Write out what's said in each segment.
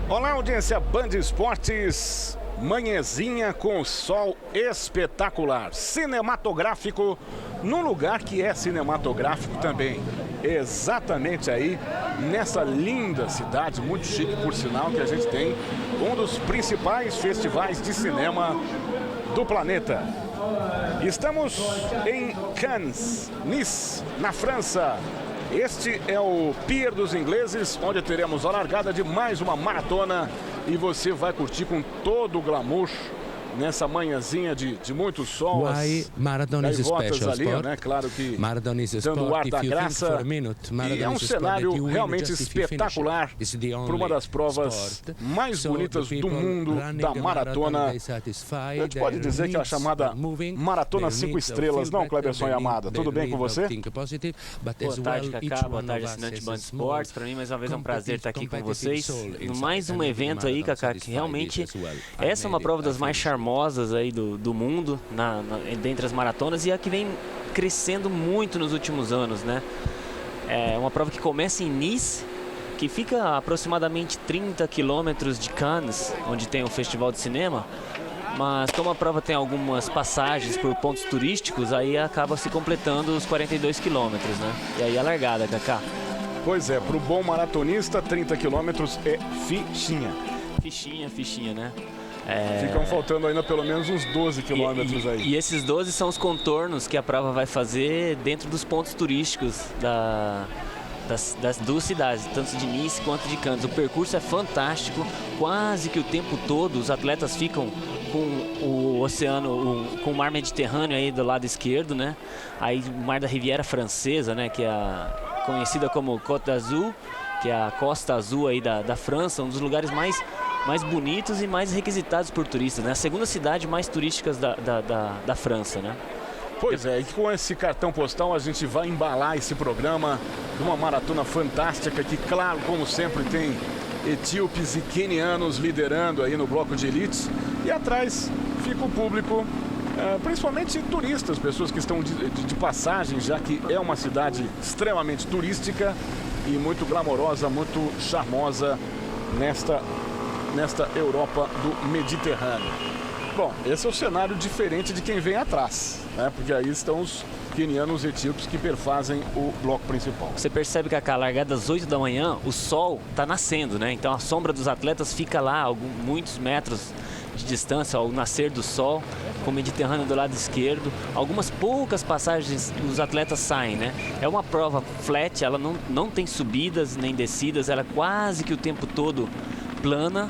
Olá, audiência Band Esportes, manhãzinha com sol espetacular, cinematográfico, num lugar que é cinematográfico também, exatamente aí, nessa linda cidade, muito chique por sinal, que a gente tem um dos principais festivais de cinema do planeta. Estamos em Cannes, Nice, na França. Este é o Pier dos Ingleses, onde teremos a largada de mais uma maratona e você vai curtir com todo o glamour nessa manhãzinha de muito sol. Why marathon is a special ali, sport? né? Claro que Marathon is a dando o ar sport. da If you graça, think for a minute, marathon e é um is a sport that cenário you win realmente just if you finish espetacular it. It's the para only uma das provas sport. mais So bonitas the do people mundo running da the maratona. marathon, they satisfy A gente pode their dizer que é a needs chamada are moving, Maratona their 5 needs of estrelas, feel não, Cleberson better, Yamada? their Tudo bem com need of você? think positive, but Boa as tarde, well, each Cacá. Boa one tarde, of us assinante has Band a small Esportes. Para mim, mais uma vez, é um prazer estar aqui com vocês. competitive soul Mais um inside evento aí, marathon Cacá, que satisfied realmente as well. essa é uma prova das mais finished. charmosas aí do mundo, dentre as maratonas, e a que vem crescendo muito nos últimos anos, né? É uma prova que começa em Nice, que fica a aproximadamente 30 quilômetros de Cannes, onde tem o Festival de Cinema. Mas como a prova tem algumas passagens por pontos turísticos, aí acaba se completando os 42 quilômetros, né? E aí a largada, Cacá. Pois é, para o bom maratonista, 30 quilômetros é fichinha. Fichinha, né? Ficam faltando ainda pelo menos uns 12 quilômetros aí. E esses 12 são os contornos que a prova vai fazer dentro dos pontos turísticos das duas cidades, tanto de Nice quanto de Cannes. O percurso é fantástico, quase que o tempo todo os atletas ficam com o oceano, com o mar Mediterrâneo aí do lado esquerdo, né? Aí o mar da Riviera Francesa, né? Que é conhecida como Côte d'Azur, que é a Costa Azul aí da França, um dos lugares mais bonitos e mais requisitados por turistas, né? A segunda cidade mais turística da França, né? Pois é, e com esse cartão postal a gente vai embalar esse programa de uma maratona fantástica que, claro, como sempre, tem etíopes e quenianos liderando aí no bloco de elite. E atrás fica o público, principalmente turistas, pessoas que estão de passagem, já que é uma cidade extremamente turística e muito glamourosa, muito charmosa nesta Europa do Mediterrâneo. Bom, esse é o cenário diferente de quem vem atrás, né? Porque aí estão os quenianos e etíopes que perfazem o bloco principal. Você percebe que a largada às 8 da manhã, o sol está nascendo, né? Então a sombra dos atletas fica lá muitos metros de distância ao nascer do sol, com o Mediterrâneo do lado esquerdo. Algumas poucas passagens os atletas saem, né? É uma prova flat, ela não tem subidas nem descidas, ela é quase que o tempo todo plana,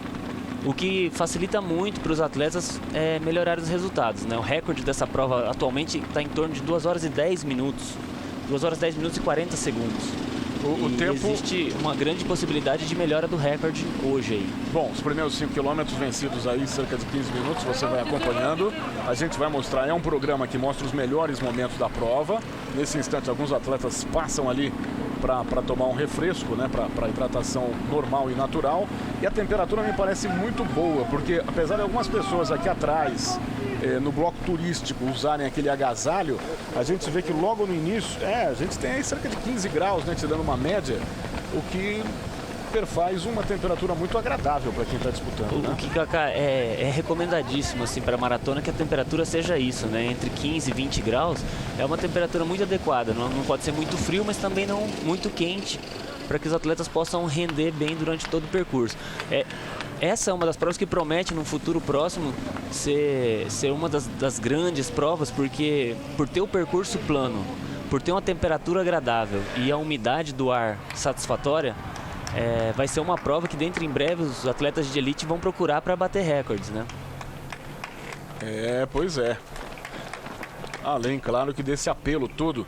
o que facilita muito para os atletas melhorar os resultados, né? O recorde dessa prova atualmente está em torno de 2 horas e 10 minutos. 2 horas e 10 minutos e 40 segundos. O tempo... Existe uma grande possibilidade de melhora do recorde hoje aí. Bom, os primeiros 5 quilômetros vencidos aí, cerca de 15 minutos, você vai acompanhando. A gente vai mostrar, é um programa que mostra os melhores momentos da prova. Nesse instante, alguns atletas passam ali para tomar um refresco, né, para hidratação normal e natural. E a temperatura me parece muito boa, porque apesar de algumas pessoas aqui atrás, no bloco turístico, usarem aquele agasalho, a gente vê que logo no início, a gente tem aí cerca de 15 graus, né, tirando uma média, o que perfaz uma temperatura muito agradável para quem está disputando, né? O que, Cacá, é recomendadíssimo assim, para a maratona que a temperatura seja isso, né? Entre 15 e 20 graus é uma temperatura muito adequada. Não pode ser muito frio, mas também não muito quente, para que os atletas possam render bem durante todo o percurso. Essa é uma das provas que promete, no futuro próximo, ser uma das grandes provas, porque por ter o percurso plano, por ter uma temperatura agradável e a umidade do ar satisfatória, vai ser uma prova que dentro em breve os atletas de elite vão procurar para bater recordes, né? Pois é. Além, claro, que desse apelo todo.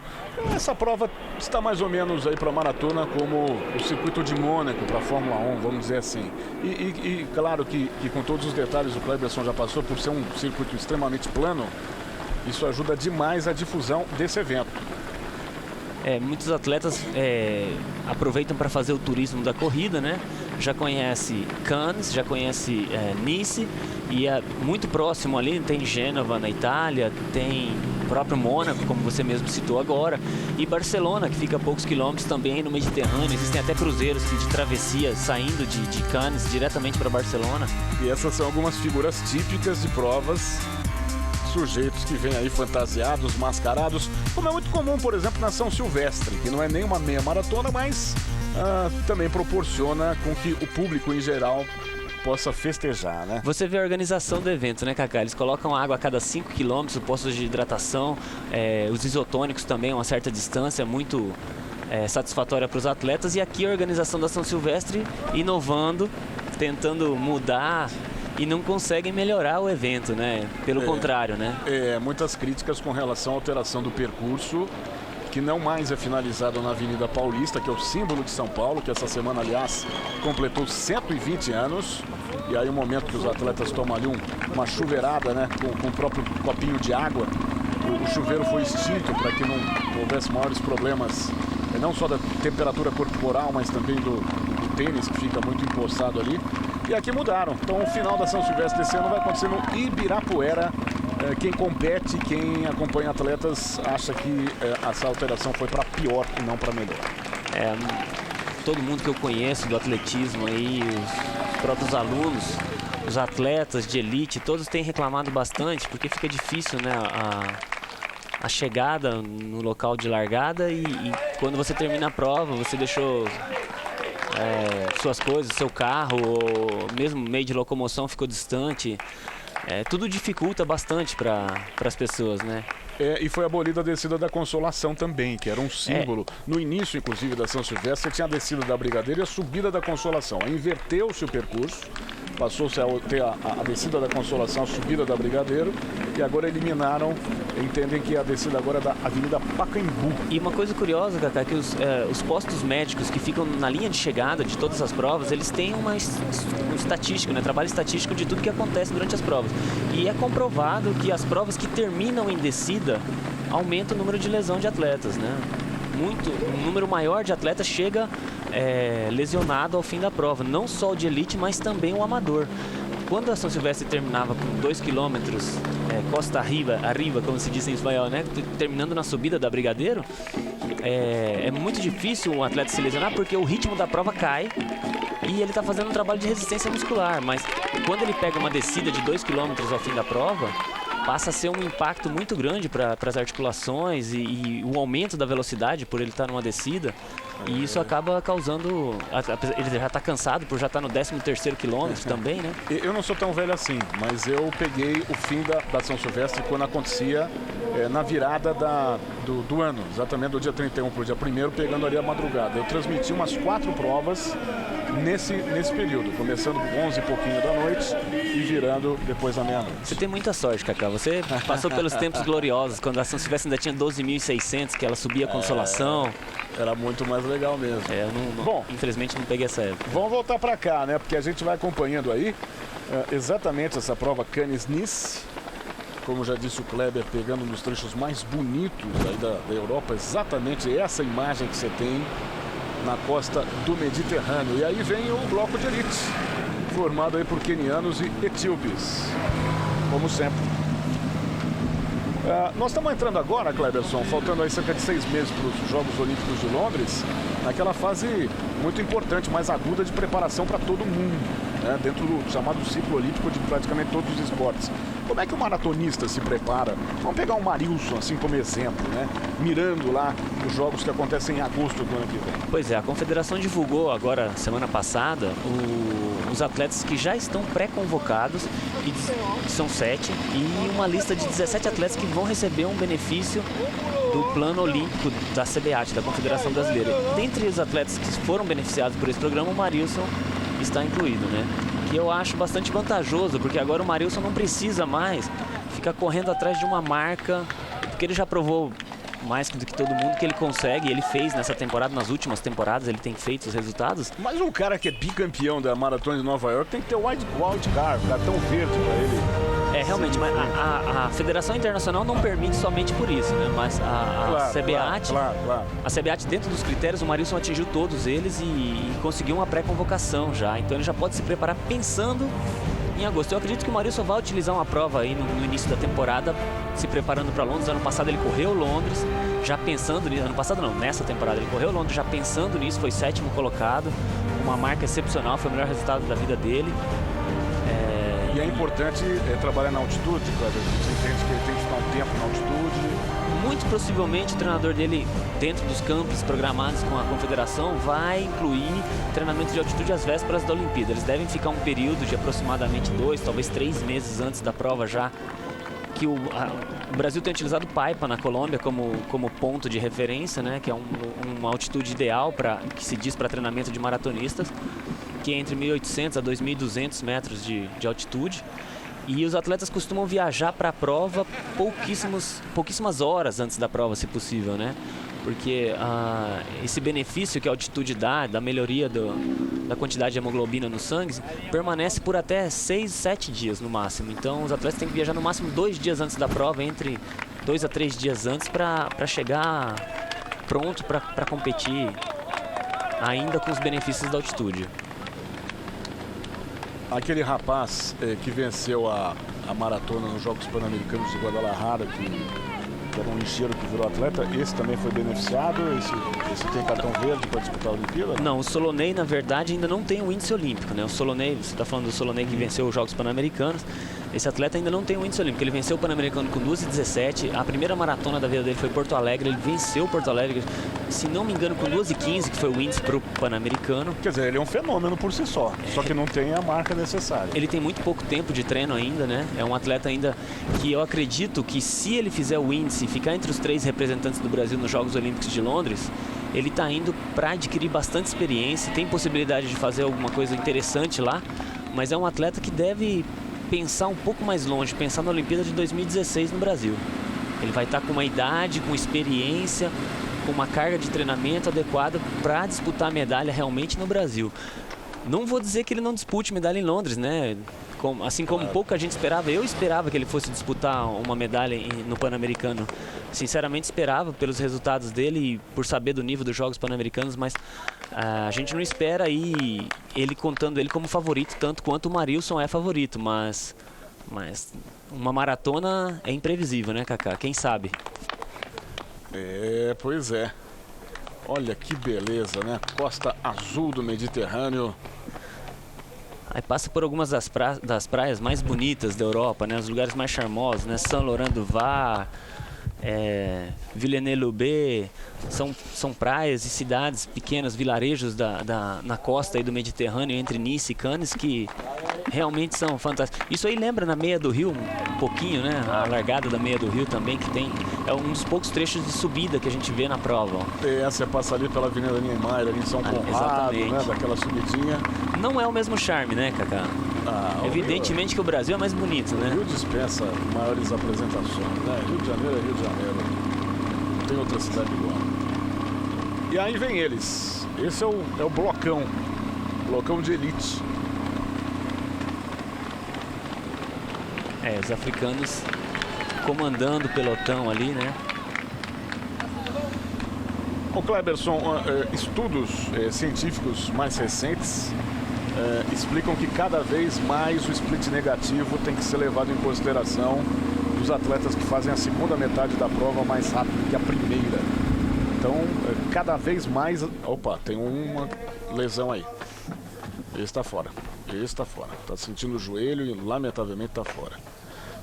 Essa prova está mais ou menos aí para a maratona como o circuito de Mônaco para a Fórmula 1, vamos dizer assim. E claro que com todos os detalhes o Cleberson já passou, por ser um circuito extremamente plano, isso ajuda demais a difusão desse evento. muitos atletas aproveitam para fazer o turismo da corrida, né? Já conhece Cannes, já conhece Nice, e muito próximo ali tem Gênova na Itália, tem o próprio Mônaco, como você mesmo citou agora, e Barcelona, que fica a poucos quilômetros também no Mediterrâneo. Existem até cruzeiros de travessia saindo de Cannes diretamente para Barcelona. E essas são algumas figuras típicas de provas, sujeitos que vêm aí fantasiados, mascarados, como é muito comum, por exemplo, na São Silvestre, que não é nem uma meia maratona, mas também proporciona com que o público em geral possa festejar, né? Você vê a organização do evento, né, Cacá? Eles colocam água a cada 5 km, postos de hidratação, os isotônicos também a uma certa distância, muito satisfatória para os atletas. E aqui a organização da São Silvestre inovando, tentando mudar, e não conseguem melhorar o evento, né? Pelo contrário, né? Muitas críticas com relação à alteração do percurso, que não mais é finalizado na Avenida Paulista, que é o símbolo de São Paulo, que essa semana, aliás, completou 120 anos. E aí o momento que os atletas tomam ali uma chuveirada, né, com o próprio copinho de água. O chuveiro foi extinto para que não houvesse maiores problemas, não só da temperatura corporal, mas também do tênis, que fica muito empoçado ali. E aqui mudaram. Então o final da São Silvestre desse ano vai acontecer no Ibirapuera. Quem compete, quem acompanha atletas, acha que essa alteração foi para pior e não para melhor. Todo mundo que eu conheço do atletismo aí, os próprios alunos, os atletas de elite, todos têm reclamado bastante, porque fica difícil, né, a chegada no local de largada, e quando você termina a prova, você deixou suas coisas, seu carro, ou mesmo meio de locomoção ficou distante. Tudo dificulta bastante para as pessoas, né? E foi abolida a descida da Consolação também, que era um símbolo. No início, inclusive, da São Silvestre, tinha a descida da Brigadeiro e a subida da Consolação. Aí inverteu-se o percurso, passou-se a ter a descida da Consolação, a subida da Brigadeiro, e agora eliminaram, entendem que a descida agora é da Avenida Pacaembu. E uma coisa curiosa, Cacá, que os postos médicos que ficam na linha de chegada de todas as provas, eles têm uma estatística, né, trabalho estatístico de tudo que acontece durante as provas. E é comprovado que as provas que terminam em descida aumenta o número de lesão de atletas, né? Um número maior de atletas chega lesionado ao fim da prova, não só o de elite, mas também o amador. Quando a São Silvestre terminava com 2 km costa arriba, como se diz em espanhol, né? Terminando na subida da Brigadeiro, é muito difícil um atleta se lesionar, porque o ritmo da prova cai e ele está fazendo um trabalho de resistência muscular. Mas quando ele pega uma descida de 2 km ao fim da prova, passa a ser um impacto muito grande para as articulações e o aumento da velocidade por ele estar numa descida. E isso acaba causando... Ele já está cansado por já estar no 13º quilômetro também, né? Eu não sou tão velho assim, mas eu peguei o fim da São Silvestre quando acontecia na virada do ano, exatamente do dia 31 para o dia 1º, pegando ali a madrugada. Eu transmiti umas 4 provas nesse período, começando com 11 e pouquinho da noite e virando depois da meia-noite. Você tem muita sorte, Cacá. Você passou pelos tempos gloriosos, quando a São Silvestre ainda tinha 12.600, que ela subia a Consolação. Era muito mais legal mesmo. Bom, infelizmente não peguei essa época. Vamos voltar para cá, né? Porque a gente vai acompanhando aí exatamente essa prova Cannes-Nice. Como já disse o Kleber, pegando nos trechos mais bonitos aí da Europa, exatamente essa imagem que você tem na costa do Mediterrâneo. E aí vem o bloco de elite, formado aí por quenianos e etíopes, como sempre. Nós estamos entrando agora, Kleberson, faltando aí cerca de 6 meses para os Jogos Olímpicos de Londres, naquela fase muito importante, mais aguda de preparação para todo mundo, né? Dentro do chamado ciclo olímpico de praticamente todos os esportes. Como é que o maratonista se prepara? Vamos pegar o Marilson assim como exemplo, né? Mirando lá os jogos que acontecem em agosto do ano que vem. Pois é, a Confederação divulgou agora, semana passada, os atletas que já estão pré-convocados, e são 7, e uma lista de 17 atletas que vão receber um benefício do plano olímpico da CBAT, da Confederação Brasileira. Dentre os atletas que foram beneficiados por esse programa, o Marilson está incluído, né? Que eu acho bastante vantajoso, porque agora o Marilson não precisa mais ficar correndo atrás de uma marca, porque ele já provou mais do que todo mundo que ele consegue, ele fez nessa temporada, nas últimas temporadas, ele tem feito os resultados. Mas um cara que é bicampeão da Maratona de Nova York tem que ter o wild card, cartão verde para ele realmente, mas a Federação Internacional não permite somente por isso, né? Mas a CBAT, a CBAT, dentro dos critérios, o Marilson atingiu todos eles e conseguiu uma pré-convocação já. Então ele já pode se preparar pensando em agosto. Eu acredito que o Marilson vai utilizar uma prova aí no início da temporada, se preparando para Londres. Ano passado ele correu Londres, já pensando nisso. Ano passado não, nessa temporada ele correu Londres, já pensando nisso, foi 7º colocado, uma marca excepcional, foi o melhor resultado da vida dele. E é importante trabalhar na altitude, Kleber. A gente entende que ele tem que ficar um tempo na altitude. Muito possivelmente o treinador dele, dentro dos campos programados com a confederação, vai incluir treinamento de altitude às vésperas da Olimpíada. Eles devem ficar um período de aproximadamente 2, talvez 3 meses antes da prova já, que o Brasil tem utilizado Paipa na Colômbia como ponto de referência, né, que é uma altitude ideal que se diz para treinamento de maratonistas, que é entre 1.800 a 2.200 metros de altitude. E os atletas costumam viajar para a prova pouquíssimas horas antes da prova, se possível, né? Porque esse benefício que a altitude dá, da melhoria da quantidade de hemoglobina no sangue, permanece por até 6, 7 dias no máximo. Então os atletas têm que viajar no máximo 2 dias antes da prova, entre 2 a 3 dias antes, para chegar pronto para competir ainda com os benefícios da altitude. Aquele rapaz que venceu a maratona nos Jogos Pan-Americanos de Guadalajara, que era um lixeiro que virou atleta, esse também foi beneficiado? Esse tem cartão verde para disputar a Olimpíada? Não, o Solonei, na verdade, ainda não tem o índice olímpico, né? O Solonei, você está falando do Solonei que venceu os Jogos Pan-Americanos. Esse atleta ainda não tem o índice olímpico. Ele venceu o Pan-Americano com 2:17. A primeira maratona da vida dele foi Porto Alegre. Ele venceu Porto Alegre, se não me engano, com 2:15, que foi o índice para o Pan-Americano. Quer dizer, ele é um fenômeno por si só, só que não tem a marca necessária. Ele tem muito pouco tempo de treino ainda, né? É um atleta ainda que eu acredito que, se ele fizer o índice e ficar entre os 3 representantes do Brasil nos Jogos Olímpicos de Londres, ele está indo para adquirir bastante experiência, tem possibilidade de fazer alguma coisa interessante lá, mas é um atleta que deve pensar um pouco mais longe, pensar na Olimpíada de 2016 no Brasil. Ele vai estar com uma idade, com experiência, com uma carga de treinamento adequada para disputar a medalha realmente no Brasil. Não vou dizer que ele não dispute medalha em Londres, né? Assim como pouca gente esperava, eu esperava que ele fosse disputar uma medalha no Pan-Americano. Sinceramente esperava, pelos resultados dele e por saber do nível dos Jogos Pan-Americanos, mas a gente não espera aí ele contando ele como favorito, tanto quanto o Marilson é favorito, mas uma maratona é imprevisível, né, Kaká? Quem sabe? Pois é. Olha que beleza, né? Costa azul do Mediterrâneo. Aí passa por algumas das praias mais bonitas da Europa, né? Os lugares mais charmosos, né? Saint-Laurent-du-Var, Villeneuve-Loubet, são praias e cidades pequenas, vilarejos na costa aí do Mediterrâneo, entre Nice e Cannes, que realmente são fantásticos. Isso aí lembra na Meia do Rio um pouquinho, né? A largada da Meia do Rio também, que é um dos poucos trechos de subida que a gente vê na prova. Você passa ali pela Avenida Niemeyer, ali em São Conrado, né? Daquela subidinha. Não é o mesmo charme, né, Kaká? Evidentemente que o Brasil é mais bonito, né? O Rio dispensa maiores apresentações, né? Rio de Janeiro é Rio de Janeiro. Não tem outra cidade igual. E aí vem eles. Esse é o blocão de elite. Os africanos comandando o pelotão ali, né? O Kleberson, estudos científicos mais recentes explicam que cada vez mais o split negativo tem que ser levado em consideração dos atletas que fazem a segunda metade da prova mais rápido que a primeira. Então, cada vez mais... Opa, tem uma lesão aí. Esse está fora. Está sentindo o joelho e, lamentavelmente, está fora.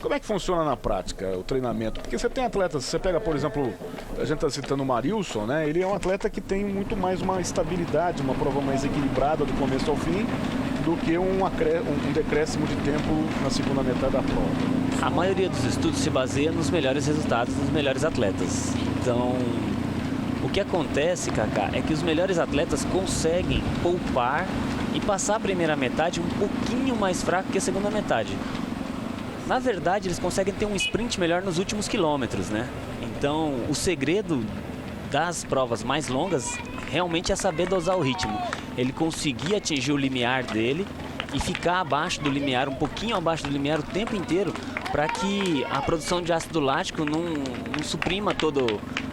Como é que funciona na prática o treinamento? Porque você tem atletas, você pega, por exemplo, a gente está citando o Marilson, né? Ele é um atleta que tem muito mais uma estabilidade, uma prova mais equilibrada do começo ao fim, do que um decréscimo de tempo na segunda metade da prova. A maioria dos estudos se baseia nos melhores resultados dos melhores atletas. Então, o que acontece, Kaká, é que os melhores atletas conseguem poupar e passar a primeira metade um pouquinho mais fraco que a segunda metade. Na verdade, eles conseguem ter um sprint melhor nos últimos quilômetros, né? Então, o segredo das provas mais longas realmente é saber dosar o ritmo. Ele conseguir atingir o limiar dele e ficar abaixo do limiar, um pouquinho abaixo do limiar o tempo inteiro, para que a produção de ácido lático não suprima toda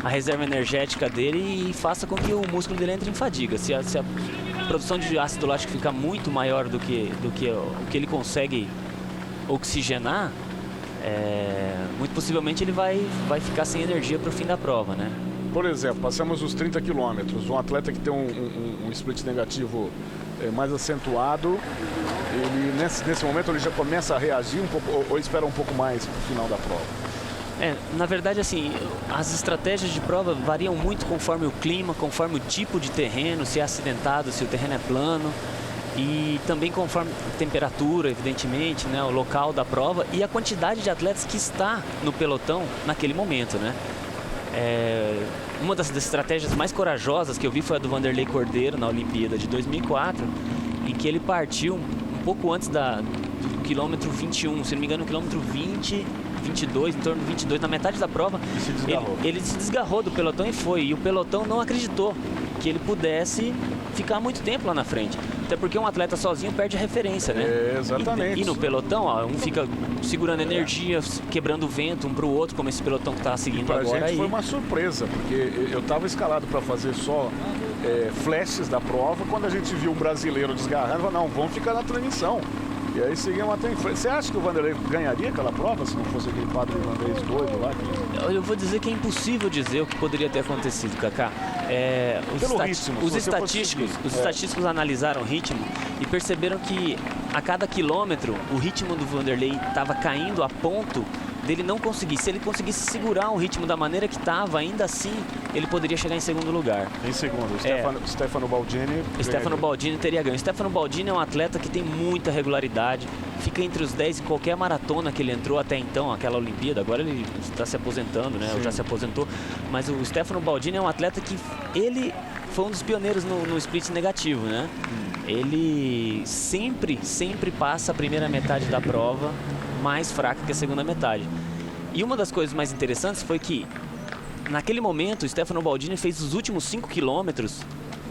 a reserva energética dele e faça com que o músculo dele entre em fadiga. Se a produção de ácido lático ficar muito maior do que o que ele consegue oxigenar, muito possivelmente ele vai ficar sem energia para o fim da prova, né? Por exemplo, passamos os 30 quilômetros, um atleta que tem um split negativo mais acentuado, ele nesse momento ele já começa a reagir um pouco ou espera um pouco mais para o final da prova? Na verdade, assim, as estratégias de prova variam muito conforme o clima, conforme o tipo de terreno, se é acidentado, se o terreno é plano, e também conforme a temperatura, evidentemente, né, o local da prova e a quantidade de atletas que está no pelotão naquele momento, né? Uma das estratégias mais corajosas que eu vi foi a do Vanderlei Cordeiro na Olimpíada de 2004, em que ele partiu um pouco antes do quilômetro 21, se não me engano, no quilômetro 20, 22, em torno de 22, na metade da prova, ele se desgarrou do pelotão e foi. E o pelotão não acreditou que ele pudesse ficar muito tempo lá na frente. Até porque um atleta sozinho perde a referência, né? Exatamente. E no pelotão, ó, um fica segurando energia, quebrando vento um para o outro, como esse pelotão que está seguindo agora. Pra gente foi uma surpresa, porque eu estava escalado para fazer só flashes da prova. Quando a gente viu um brasileiro desgarrando, falou, não, vamos ficar na transmissão. E aí seguimos até em frente. Você acha que o Vanderlei ganharia aquela prova se não fosse aquele padre irlandês doido lá? Eu vou dizer que é impossível dizer o que poderia ter acontecido, Kaká. Os estatísticos analisaram o ritmo e perceberam que a cada quilômetro o ritmo do Vanderlei estava caindo a ponto dele não conseguir. Se ele conseguisse segurar o ritmo da maneira que estava, ainda assim ele poderia chegar em segundo lugar. Em segundo, Stefano Baldini. Stefano Baldini teria ganho. Stefano Baldini é um atleta que tem muita regularidade, fica entre os 10 em qualquer maratona que ele entrou até então, aquela Olimpíada. Agora ele está se aposentando, né? Ou já se aposentou. Mas o Stefano Baldini é um atleta que ele foi um dos pioneiros no split negativo, né? Ele sempre passa a primeira metade da prova mais fraca que a segunda metade. E uma das coisas mais interessantes foi que naquele momento o Stefano Baldini fez os últimos 5 quilômetros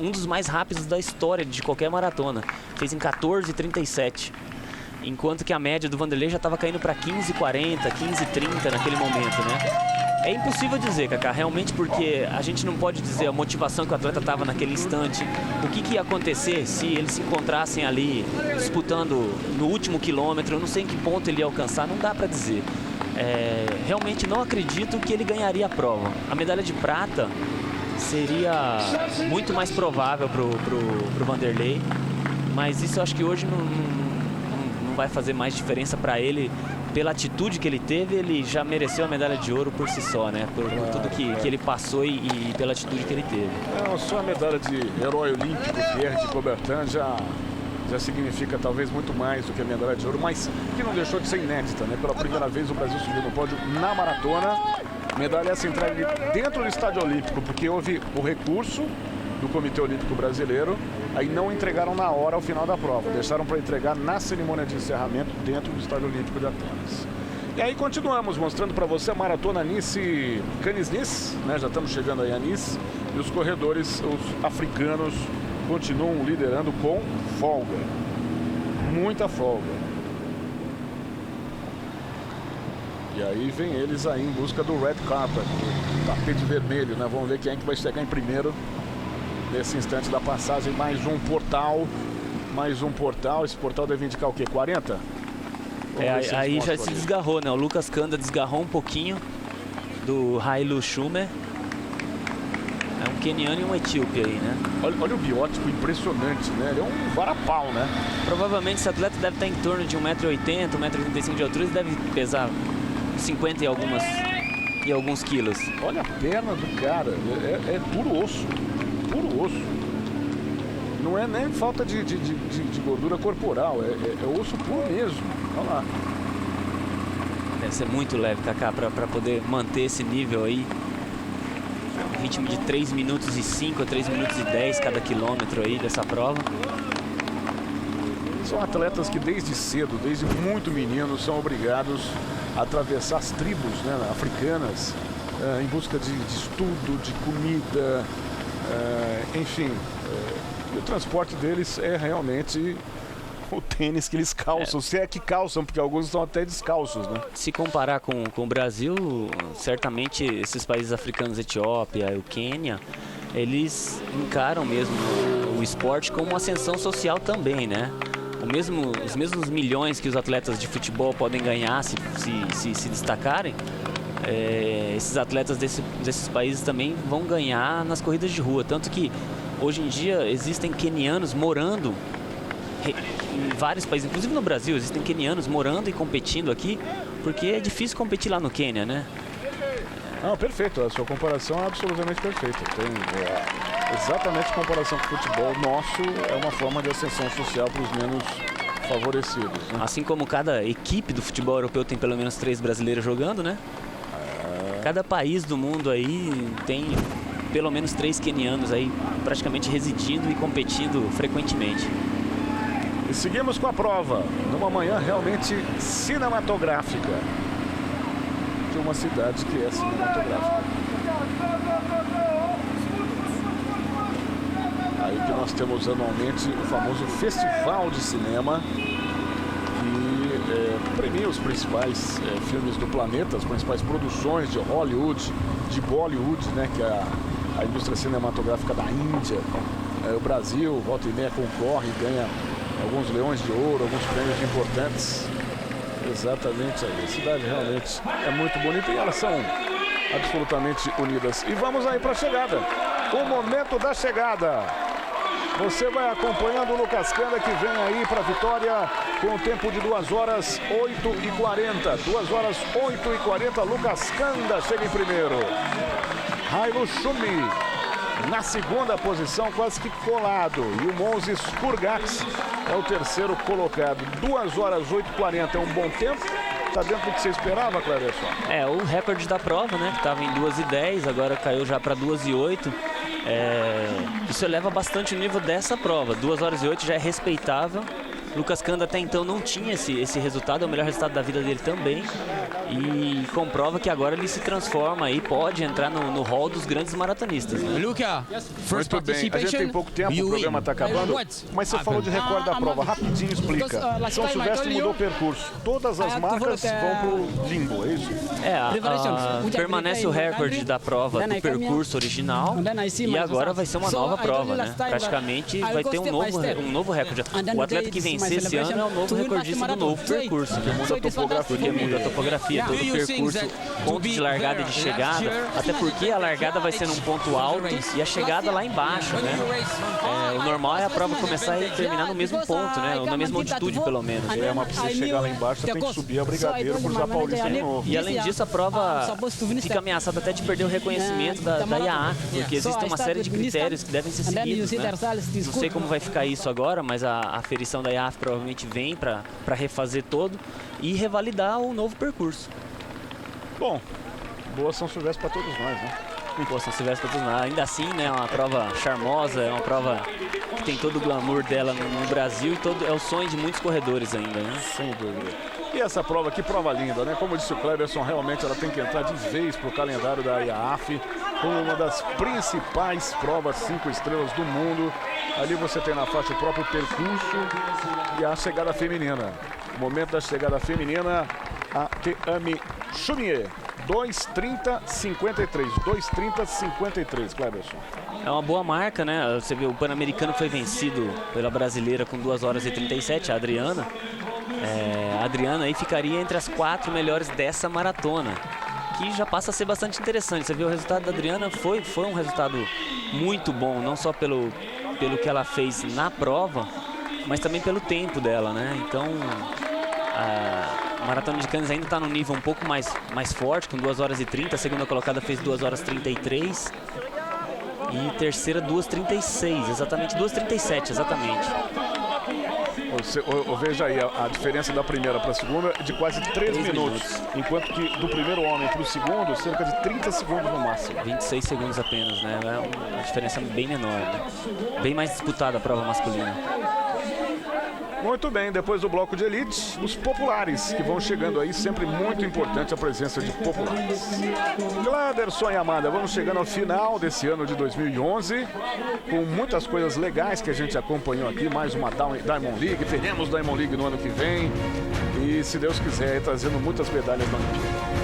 um dos mais rápidos da história de qualquer maratona. Fez em 14:37. Enquanto que a média do Vanderlei já estava caindo para 15:40, 15:30 naquele momento, né? É impossível dizer, Kaká, realmente, porque a gente não pode dizer a motivação que o atleta estava naquele instante. O que ia acontecer se eles se encontrassem ali disputando no último quilômetro? Eu não sei em que ponto ele ia alcançar, não dá para dizer. Realmente não acredito que ele ganharia a prova. A medalha de prata seria muito mais provável pro Vanderlei, mas isso eu acho que hoje não vai fazer mais diferença para ele. Pela atitude que ele teve, ele já mereceu a medalha de ouro por si só, né? Por tudo que ele passou e pela atitude que ele teve. Só a medalha de herói olímpico, Pierre de Coubertin, já significa talvez muito mais do que a medalha de ouro, mas que não deixou de ser inédita, né? Pela primeira vez o Brasil subiu no pódio na maratona. Medalha essa entregue dentro do Estádio Olímpico, porque houve o recurso do Comitê Olímpico Brasileiro, aí não entregaram na hora ao final da prova, deixaram para entregar na cerimônia de encerramento dentro do Estádio Olímpico de Atenas. E aí continuamos mostrando para você a maratona Nice-Cannes-Nice, né? Já estamos chegando aí a Nice, e os corredores, os africanos, continuam liderando com folga, muita folga. E aí vem eles aí em busca do red carpet, do tapete vermelho, né? Vamos ver quem é que vai chegar em primeiro nesse instante da passagem. Mais um portal. Esse portal deve indicar o quê? 40? Aí já se desgarrou, né? O Lucas Kanda desgarrou um pouquinho do Hailu Schumer. É um queniano e um etíope aí, né? Olha o biótipo impressionante, né? Ele é um varapau, né? Provavelmente esse atleta deve estar em torno de 1,80 m, 1,85 m de altura. Ele deve pesar 50 e alguns quilos. Olha a perna do cara. É puro osso. Puro osso. Não é nem falta de gordura corporal, é osso puro mesmo. Olha lá. Deve ser muito leve, Kaká, para poder manter esse nível aí. Um ritmo de 3 minutos e 5 a 3 minutos e 10 cada quilômetro aí dessa prova. São atletas que desde cedo, desde muito meninos, são obrigados a atravessar as tribos, né, africanas em busca de estudo, de comida. Enfim, o transporte deles é realmente o tênis que eles calçam, se é que calçam, porque alguns estão até descalços, né? Se comparar com o Brasil, certamente esses países africanos, Etiópia, o Quênia, eles encaram mesmo o esporte como uma ascensão social também, né? Os mesmos milhões que os atletas de futebol podem ganhar se destacarem, esses atletas desses países também vão ganhar nas corridas de rua. Tanto que hoje em dia existem quenianos morando em vários países, inclusive no Brasil, existem quenianos morando e competindo aqui, porque é difícil competir lá no Quênia, né? Não, perfeito, a sua comparação é absolutamente perfeita. Tem exatamente comparação com o futebol nosso, é uma forma de ascensão social para os menos favorecidos, né? Assim como cada equipe do futebol europeu tem pelo menos 3 brasileiros jogando, né? Cada país do mundo aí tem pelo menos 3 quenianos aí praticamente residindo e competindo frequentemente. E seguimos com a prova, numa manhã realmente cinematográfica, de uma cidade que é cinematográfica. Aí que nós temos anualmente o famoso Festival de Cinema, que premia os principais filmes do planeta, as principais produções de Hollywood, de Bollywood, né, que é a indústria cinematográfica da Índia. O Brasil, volta e meia, concorre e ganha alguns leões de ouro, alguns prêmios importantes. Exatamente aí. A cidade realmente é muito bonita e elas são absolutamente unidas. E vamos aí para a chegada. O momento da chegada. Você vai acompanhando o Lucas Kanda, que vem aí para a vitória com o tempo de 2 horas 8h40. 2 horas 8h40. Lucas Kanda chega em primeiro. Hailo Shumi na segunda posição, quase que colado. E o Moses Purgats é o terceiro colocado. 2 horas 8h40 é um bom tempo. Está dentro do que você esperava, Cleverson? O recorde da prova, né? Que estava em 2h10, agora caiu já para 2h08. Isso eleva bastante o nível dessa prova. 2 horas e 8 já é respeitável. Lucas Kanda até então não tinha esse resultado, é o melhor resultado da vida dele também. E comprova que agora ele se transforma e pode entrar no hall dos grandes maratonistas, né? Luca, first Muito bem, a gente tem participation. pouco tempo, o programa está acabando, mas você falou de recorde da prova, rapidinho explica. São Silvestre mudou o percurso, todas as marcas vão para o limbo, é isso? Permanece o recorde da prova do percurso original e agora vai ser uma nova prova, né? Praticamente vai ter um novo recorde. O atleta que vencer esse ano é o novo recordista do novo percurso, né? Porque muda a topografia, todo o percurso, ponto de largada e de chegada, até porque a largada vai ser num ponto alto e a chegada lá embaixo, né? O normal é a prova começar e terminar no mesmo ponto, né? Ou na mesma altitude, pelo menos. Mas para você chegar lá embaixo, você tem que subir a Brigadeiro por usar Paulista de novo. E além disso, a prova fica ameaçada até de perder o reconhecimento da IAAF, porque existe uma série de critérios que devem ser seguidos, né? Não sei como vai ficar isso agora, mas a aferição da IAAF provavelmente vem para refazer todo e revalidar o novo percurso. Bom, boa São Silvestre para todos nós, né? Boa São Silvestre para todos nós. Ainda assim, né, é uma prova charmosa, é uma prova que tem todo o glamour dela no Brasil e é o sonho de muitos corredores ainda, né? Sem dúvida. E essa prova, que prova linda, né? Como disse o Cleverson, realmente ela tem que entrar de vez para o calendário da IAAF como uma das principais provas 5 estrelas do mundo. Ali você tem na faixa o próprio percurso e a chegada feminina. O momento da chegada feminina, a Teami Chumier. 2:30:53. 2:30:53, Cleverson. É uma boa marca, né? Você vê, o Pan-Americano foi vencido pela brasileira com 2 horas e 37, a Adriana. A Adriana aí ficaria entre as 4 melhores dessa maratona, que já passa a ser bastante interessante. Você vê o resultado da Adriana, foi um resultado muito bom, não só pelo que ela fez na prova, mas também pelo tempo dela, né? Então, a Maratona de Cannes ainda está num nível um pouco mais forte, com 2 horas e 30. A segunda colocada fez 2 horas 33. E terceira 2:36, exatamente 2:37, exatamente. Veja aí a diferença da primeira para a segunda de quase 3 minutos. Enquanto que do primeiro homem para o segundo, cerca de 30 segundos no máximo. 26 segundos apenas, né? É uma diferença bem menor, né? Bem mais disputada a prova masculina. Muito bem, depois do bloco de elite, os populares, que vão chegando aí, sempre muito importante a presença de populares. Glanderson e Amanda, vamos chegando ao final desse ano de 2011, com muitas coisas legais que a gente acompanhou aqui, mais uma Diamond League, teremos Diamond League no ano que vem, e se Deus quiser, trazendo muitas medalhas na Olimpíada.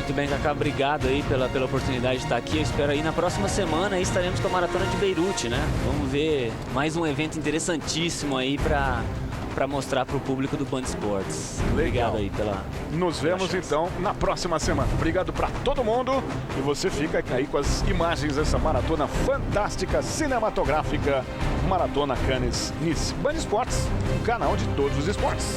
Muito bem, Kaká, obrigado aí pela oportunidade de estar aqui. Eu espero aí na próxima semana aí estaremos com a Maratona de Beirute, né? Vamos ver mais um evento interessantíssimo aí para mostrar para o público do Band Esportes. Obrigado aí pela... Nos vemos então na próxima semana. Obrigado para todo mundo e você fica aí com as imagens dessa maratona fantástica cinematográfica, Maratona Cannes Nice. Band Esportes, um canal de todos os esportes.